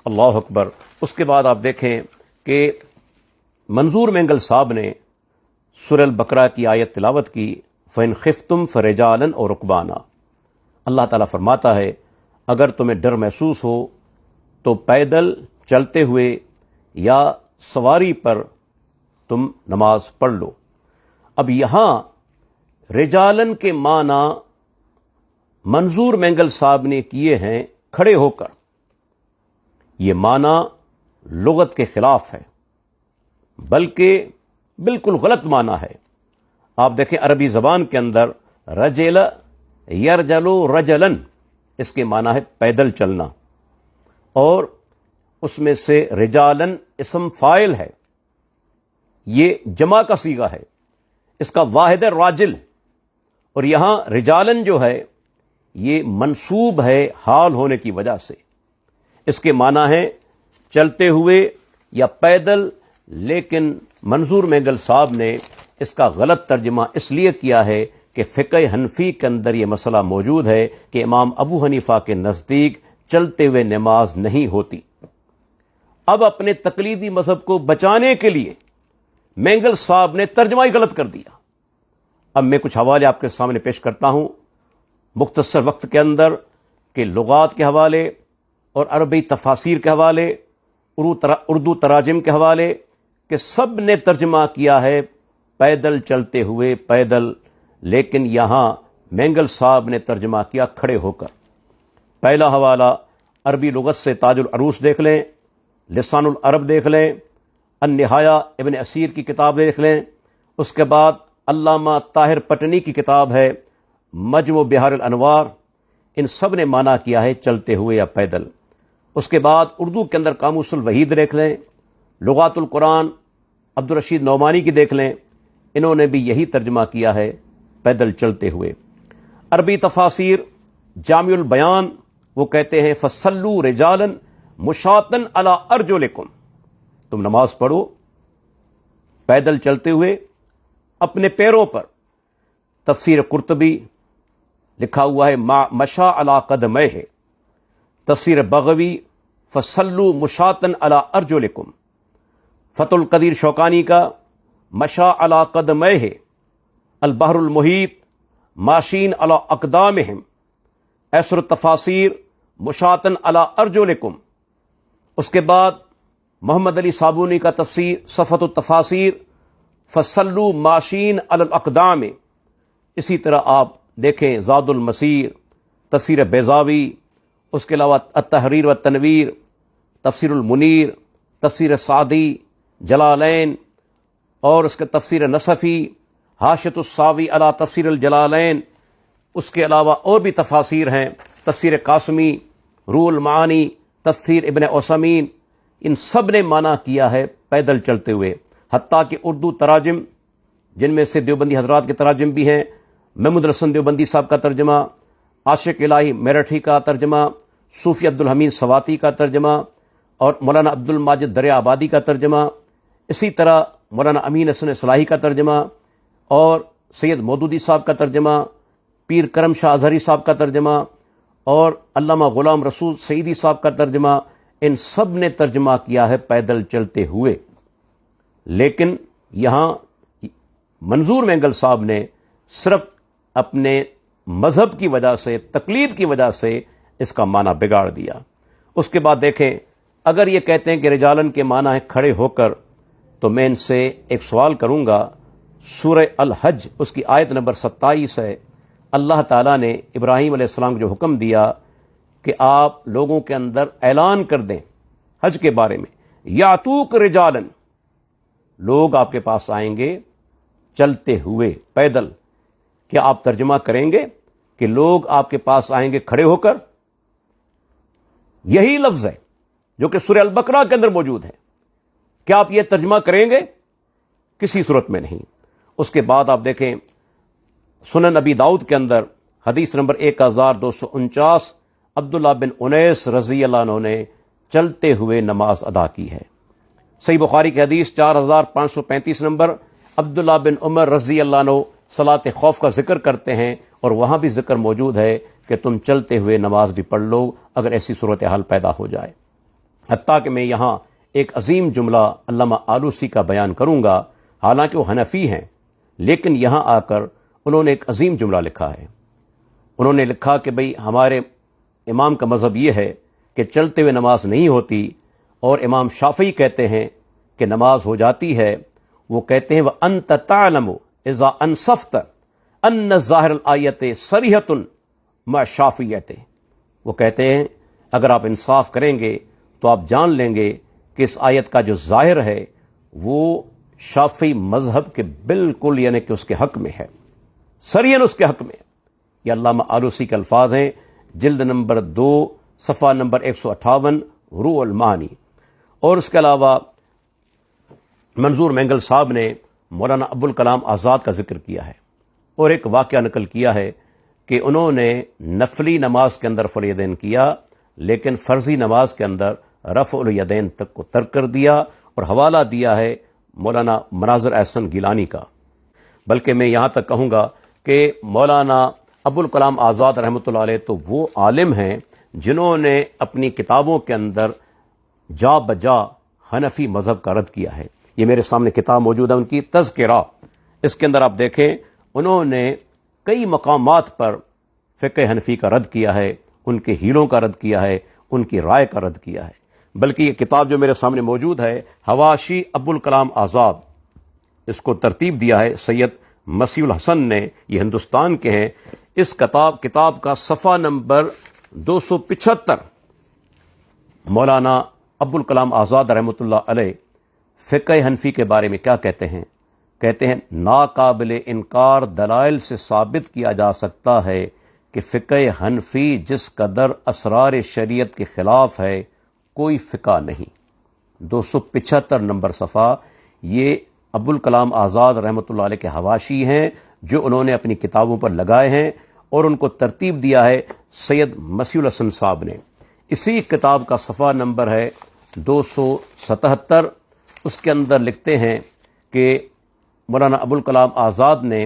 اللہ اکبر۔ اس کے بعد آپ دیکھیں کہ منظور مینگل صاحب نے سورہ البقرہ کی آیت تلاوت کی، فَإِنْ خِفْتُمْ فَرِجَالًا أَوْ رُكْبَانًا۔ اللہ تعالیٰ فرماتا ہے اگر تمہیں ڈر محسوس ہو تو پیدل چلتے ہوئے یا سواری پر تم نماز پڑھ لو۔ اب یہاں رجالن کے معنی منظور مینگل صاحب نے کیے ہیں کھڑے ہو کر، یہ معنی لغت کے خلاف ہے، بلکہ بالکل غلط معنی ہے۔ آپ دیکھیں عربی زبان کے اندر رجل یرجلو رجلن، اس کے معنی ہے پیدل چلنا، اور اس میں سے رجالن اسم فاعل ہے، یہ جمع کا صیغہ ہے، اس کا واحد ہے راجل، اور یہاں رجالن جو ہے یہ منصوب ہے حال ہونے کی وجہ سے، اس کے معنی ہے چلتے ہوئے یا پیدل، لیکن منظور مینگل صاحب نے اس کا غلط ترجمہ اس لیے کیا ہے کہ فقہ حنفی کے اندر یہ مسئلہ موجود ہے کہ امام ابو حنیفہ کے نزدیک چلتے ہوئے نماز نہیں ہوتی۔ اب اپنے تقلیدی مذہب کو بچانے کے لیے مینگل صاحب نے ترجمہ ہی غلط کر دیا۔ اب میں کچھ حوالے آپ کے سامنے پیش کرتا ہوں مختصر وقت کے اندر، کہ لغات کے حوالے اور عربی تفاسیر کے حوالے، اردو تراجم کے حوالے، کہ سب نے ترجمہ کیا ہے پیدل چلتے ہوئے، پیدل، لیکن یہاں مینگل صاحب نے ترجمہ کیا کھڑے ہو کر۔ پہلا حوالہ عربی لغت سے تاج العروس دیکھ لیں، لسان العرب دیکھ لیں، النہایہ ابن اسیر کی کتاب دیکھ لیں، اس کے بعد علامہ طاہر پٹنی کی کتاب ہے مجموع بحار الانوار، ان سب نے معنی کیا ہے چلتے ہوئے یا پیدل۔ اس کے بعد اردو کے اندر قاموس الوحید دیکھ لیں، لغات القرآن عبدالرشید نعمانی کی دیکھ لیں، انہوں نے بھی یہی ترجمہ کیا ہے پیدل چلتے ہوئے۔ عربی تفاسیر جامع البیان وہ کہتے ہیں فصلوا رجالا مشاطا علی ارجلکم، تم نماز پڑھو پیدل چلتے ہوئے اپنے پیروں پر۔ تفسیر قرطبی لکھا ہوا ہے مشا علی قدمیہ، تفسیر بغوی فصلوا مشاطا علی ارجلکم، فتح القدیر شوکانی کا مشا علی قدمیہ، البحر المحیط ماشین علی اقدامہم، ایسر التفاسیر مشاطا علی ارجلکم۔ اس کے بعد محمد علی صابونی کا تفسیر صفۃ التفاسیر فصلوا ماشین علی الاقدام۔ اسی طرح آپ دیکھیں زاد المسیر، تفسیر بیضاوی، اس کے علاوہ التحریر والتنویر، تفسیر المنیر، تفسیر سعدی، جلالین، اور اس کے تفسیر نصفی، حاشیۃ الساوی علی تفسیر الجلالین، اس کے علاوہ اور بھی تفاسیر ہیں، تفسیر قاسمی، روح المعانی، تفسیر ابن عثیمین، ان سب نے معنی کیا ہے پیدل چلتے ہوئے۔ حتیٰ کہ اردو تراجم جن میں سے دیوبندی حضرات کے تراجم بھی ہیں، محمود الحسن دیوبندی صاحب کا ترجمہ، عاشق الہی میرٹھی کا ترجمہ، صوفی عبدالحمید سواتی کا ترجمہ، اور مولانا عبد الماجد دریا آبادی کا ترجمہ، اسی طرح مولانا امین حسن اصلاحی کا ترجمہ، اور سید مودودی صاحب کا ترجمہ، پیر کرم شاہ اظہری صاحب کا ترجمہ، اور علامہ غلام رسول سعیدی صاحب کا ترجمہ، ان سب نے ترجمہ کیا ہے پیدل چلتے ہوئے۔ لیکن یہاں منظور مینگل صاحب نے صرف اپنے مذہب کی وجہ سے، تقلید کی وجہ سے اس کا معنی بگاڑ دیا۔ اس کے بعد دیکھیں اگر یہ کہتے ہیں کہ رجالن کے معنی ہے کھڑے ہو کر، تو میں ان سے ایک سوال کروں گا۔ سورہ الحج اس کی آیت نمبر 27 ہے، اللہ تعالیٰ نے ابراہیم علیہ السلام کو جو حکم دیا کہ آپ لوگوں کے اندر اعلان کر دیں حج کے بارے میں، یاتوک رجالن، لوگ آپ کے پاس آئیں گے چلتے ہوئے، پیدل۔ کیا آپ ترجمہ کریں گے کہ لوگ آپ کے پاس آئیں گے کھڑے ہو کر؟ یہی لفظ ہے جو کہ سورہ البقرہ کے اندر موجود ہے۔ کیا آپ یہ ترجمہ کریں گے؟ کسی صورت میں نہیں۔ اس کے بعد آپ دیکھیں سنن ابی داؤد کے اندر حدیث نمبر 1249، عبداللہ بن انیس رضی اللہ عنہ نے چلتے ہوئے نماز ادا کی ہے۔ صحیح بخاری کی حدیث 4535 نمبر، عبداللہ بن عمر رضی اللہ عنہ صلاۃ خوف کا ذکر کرتے ہیں، اور وہاں بھی ذکر موجود ہے کہ تم چلتے ہوئے نماز بھی پڑھ لو اگر ایسی صورتحال پیدا ہو جائے۔ حتیٰ کہ میں یہاں ایک عظیم جملہ علامہ آلوسی کا بیان کروں گا، حالانکہ وہ حنفی ہیں، لیکن یہاں آ کر انہوں نے ایک عظیم جملہ لکھا ہے۔ انہوں نے لکھا کہ بھئی ہمارے امام کا مذہب یہ ہے کہ چلتے ہوئے نماز نہیں ہوتی، اور امام شافعی کہتے ہیں کہ نماز ہو جاتی ہے۔ وہ کہتے ہیں وَأَنْتَ تَعْلَمُ إِذَا أَنْصَفْتَ أَنَّ ظَاهِرَ الْآيَةِ صَرِيحَةٌ مَعَ الشَّافِعِيَّةِ۔ وہ کہتے ہیں اگر آپ انصاف کریں گے تو آپ جان لیں گے کہ اس آیت کا جو ظاہر ہے وہ شافعی مذہب کے بالکل یعنی کہ اس کے حق میں ہے، سریعاً اس کے حق میں۔ یہ علامہ آلوسی کے الفاظ ہیں، جلد نمبر 2 صفحہ نمبر 158 روح المعانی۔ اور اس کے علاوہ منظور مینگل صاحب نے مولانا ابوالکلام آزاد کا ذکر کیا ہے اور ایک واقعہ نقل کیا ہے کہ انہوں نے نفلی نماز کے اندر رفع الیدین کیا، لیکن فرضی نماز کے اندر رفع الیدین تک کو ترک کر دیا، اور حوالہ دیا ہے مولانا مناظر احسن گیلانی کا۔ بلکہ میں یہاں تک کہوں گا کہ مولانا ابوالکلام آزاد رحمۃ اللہ علیہ تو وہ عالم ہیں جنہوں نے اپنی کتابوں کے اندر جا بجا حنفی مذہب کا رد کیا ہے۔ یہ میرے سامنے کتاب موجود ہے ان کی تذکرہ، اس کے اندر آپ دیکھیں انہوں نے کئی مقامات پر فقہ حنفی کا رد کیا ہے، ان کے ہیلوں کا رد کیا ہے، ان کی رائے کا رد کیا ہے۔ بلکہ یہ کتاب جو میرے سامنے موجود ہے حواشی ابوالکلام آزاد، اس کو ترتیب دیا ہے سید مسیح الحسن نے، یہ ہندوستان کے ہیں۔ اس کتاب کا صفحہ نمبر 275 مولانا ابوالکلام آزاد رحمۃ اللہ علیہ فقہ حنفی کے بارے میں کیا کہتے ہیں؟ کہتے ہیں ناقابل انکار دلائل سے ثابت کیا جا سکتا ہے کہ فقہ حنفی جس قدر اسرار شریعت کے خلاف ہے کوئی فقہ نہیں۔ 275 نمبر صفحہ، یہ ابوالکلام آزاد رحمۃ اللہ علیہ کے حواشی ہیں جو انہوں نے اپنی کتابوں پر لگائے ہیں، اور ان کو ترتیب دیا ہے سید مسیح الحسن صاحب نے۔ اسی کتاب کا صفحہ نمبر ہے 277، اس کے اندر لکھتے ہیں کہ مولانا ابوالکلام آزاد نے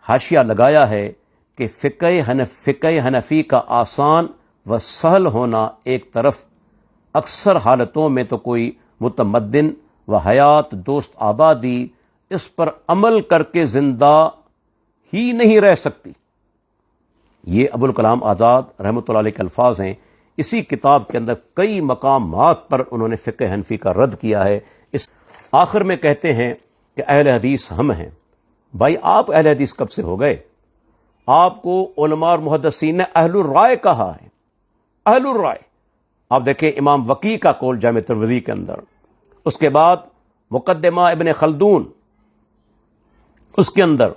حاشیہ لگایا ہے کہ فقہ حنفی کا آسان و سہل ہونا ایک طرف، اکثر حالتوں میں تو کوئی متمدن و حیات دوست آبادی اس پر عمل کر کے زندہ ہی نہیں رہ سکتی۔ یہ ابوالکلام آزاد رحمۃ اللہ علیہ کے الفاظ ہیں۔ اسی کتاب کے اندر کئی مقامات پر انہوں نے فقہ حنفی کا رد کیا ہے۔ اس آخر میں کہتے ہیں کہ اہل حدیث ہم ہیں۔ بھائی آپ اہل حدیث کب سے ہو گئے؟ آپ کو علماء اور محدثین نے اہل الرائے کہا ہے، اہل الرائے۔ آپ دیکھیں امام وقی کا قول جامع ترمذی کے اندر، اس کے بعد مقدمہ ابن خلدون، اس کے اندر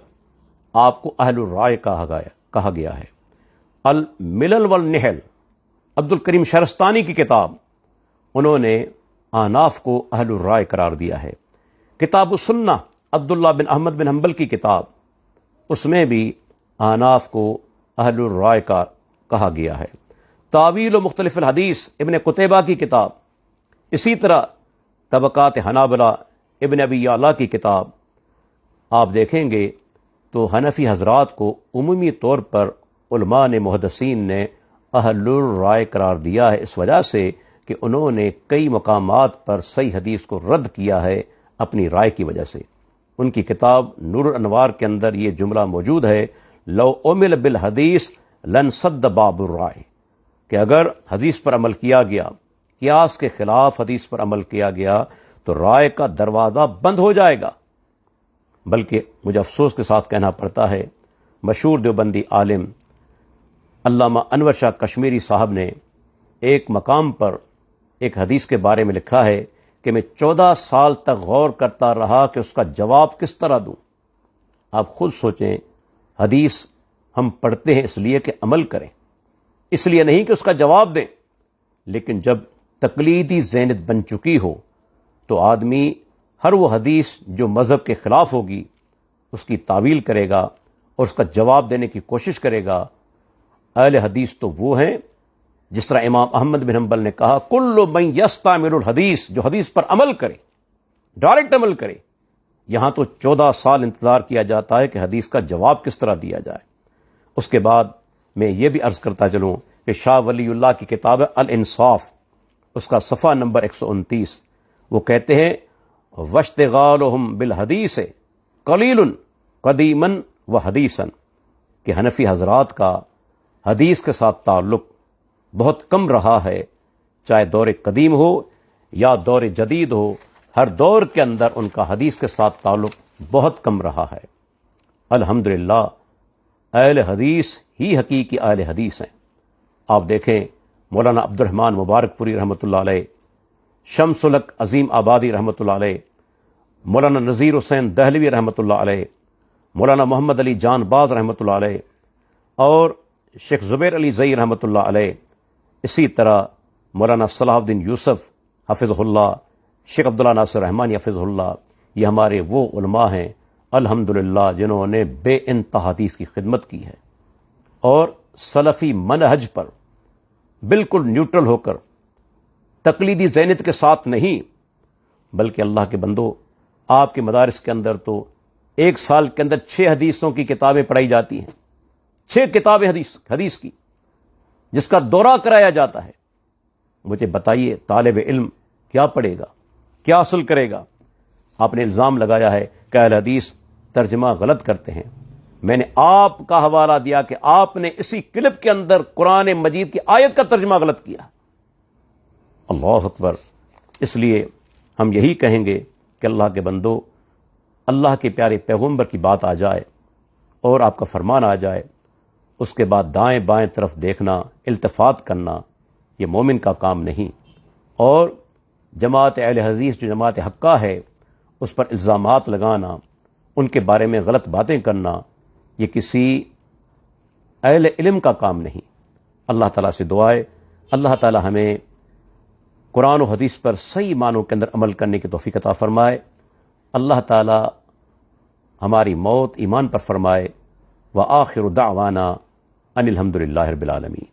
آپ کو اہل الرائے کہا گیا ہے۔ الملل والنحل، عبد الکریم شہرستانی کی کتاب، انہوں نے احناف کو اہل الرائے قرار دیا ہے۔ کتاب السنہ عبداللہ بن احمد بن حنبل کی کتاب، اس میں بھی احناف کو اہل الرائے کا کہا گیا ہے۔ تعویل و مختلف الحدیث ابن قتیبہ کی کتاب، اسی طرح طبقات حنابلہ ابن ابی یعلا کی کتاب آپ دیکھیں گے تو حنفی حضرات کو عمومی طور پر علماء نے محدثین نے اہل الرائے قرار دیا ہے، اس وجہ سے کہ انہوں نے کئی مقامات پر صحیح حدیث کو رد کیا ہے اپنی رائے کی وجہ سے۔ ان کی کتاب نور الانوار کے اندر یہ جملہ موجود ہے، لو عمل بالحدیث لانسد باب الرائے، کہ اگر حدیث پر عمل کیا گیا، قیاس کے خلاف حدیث پر عمل کیا گیا تو رائے کا دروازہ بند ہو جائے گا۔ بلکہ مجھے افسوس کے ساتھ کہنا پڑتا ہے، مشہور دیوبندی عالم علامہ انور شاہ کشمیری صاحب نے ایک مقام پر ایک حدیث کے بارے میں لکھا ہے کہ میں 14 سال تک غور کرتا رہا کہ اس کا جواب کس طرح دوں۔ آپ خود سوچیں، حدیث ہم پڑھتے ہیں اس لیے کہ عمل کریں، اس لیے نہیں کہ اس کا جواب دیں۔ لیکن جب تقلیدی ذہنیت بن چکی ہو تو آدمی ہر وہ حدیث جو مذہب کے خلاف ہوگی اس کی تعویل کرے گا اور اس کا جواب دینے کی کوشش کرے گا۔ اہل حدیث تو وہ ہیں، جس طرح امام احمد بن حنبل نے کہا، کل من یستعمل الحدیث، جو حدیث پر عمل کرے، ڈائریکٹ عمل کرے۔ یہاں تو 14 سال انتظار کیا جاتا ہے کہ حدیث کا جواب کس طرح دیا جائے۔ اس کے بعد میں یہ بھی عرض کرتا چلوں کہ شاہ ولی اللہ کی کتاب ہے الانصاف، اس کا صفحہ نمبر 129، وہ کہتے ہیں واشتغالہم بالحدیث قلیل قدیما و حدیثا، کہ حنفی حضرات کا حدیث کے ساتھ تعلق بہت کم رہا ہے، چاہے دور قدیم ہو یا دور جدید ہو، ہر دور کے اندر ان کا حدیث کے ساتھ تعلق بہت کم رہا ہے۔ الحمدللہ اہل حدیث ہی حقیقی اہل حدیث ہیں۔ آپ دیکھیں مولانا عبد الرحمن مبارک پوری رحمۃ اللہ علیہ، شمس الحق عظیم آبادی رحمۃ اللہ علیہ، مولانا نذیر حسین دہلوی رحمۃ اللہ علیہ، مولانا محمد علی جان باز رحمۃ اللہ علیہ، اور شیخ زبیر علی زئی رحمۃ اللہ علیہ، اسی طرح مولانا صلاح الدین یوسف حفظ اللہ، شیخ عبداللہ ناصر رحمانی حفظ اللہ، یہ ہمارے وہ علماء ہیں الحمدللہ جنہوں نے بے انتہا حدیث کی خدمت کی ہے، اور سلفی منہج پر بالکل نیوٹرل ہو کر، تقلیدی ذہنیت کے ساتھ نہیں، بلکہ اللہ کے بندو، آپ کے مدارس کے اندر تو ایک سال کے اندر 6 حدیثوں کی کتابیں پڑھائی جاتی ہیں، 6 کتابیں حدیث کی، جس کا دورہ کرایا جاتا ہے۔ مجھے بتائیے طالب علم کیا پڑھے گا، کیا حاصل کرے گا؟ آپ نے الزام لگایا ہے کہ اہل حدیث ترجمہ غلط کرتے ہیں۔ میں نے آپ کا حوالہ دیا کہ آپ نے اسی کلپ کے اندر قرآن مجید کی آیت کا ترجمہ غلط کیا۔ اللہ اکبر۔ اس لیے ہم یہی کہیں گے کہ اللہ کے بندو، اللہ کے پیارے پیغمبر کی بات آ جائے اور آپ کا فرمان آ جائے، اس کے بعد دائیں بائیں طرف دیکھنا، التفات کرنا، یہ مومن کا کام نہیں۔ اور جماعت اہل حدیث جو جماعت حقہ ہے، اس پر الزامات لگانا، ان کے بارے میں غلط باتیں کرنا، یہ کسی اہل علم کا کام نہیں۔ اللہ تعالیٰ سے دعا ہے اللہ تعالیٰ ہمیں قرآن و حدیث پر صحیح معنوں کے اندر عمل کرنے کی توفیق عطا فرمائے۔ اللہ تعالیٰ ہماری موت ایمان پر فرمائے۔ وآخر دعوانا ان الحمد للہ رب العالمین۔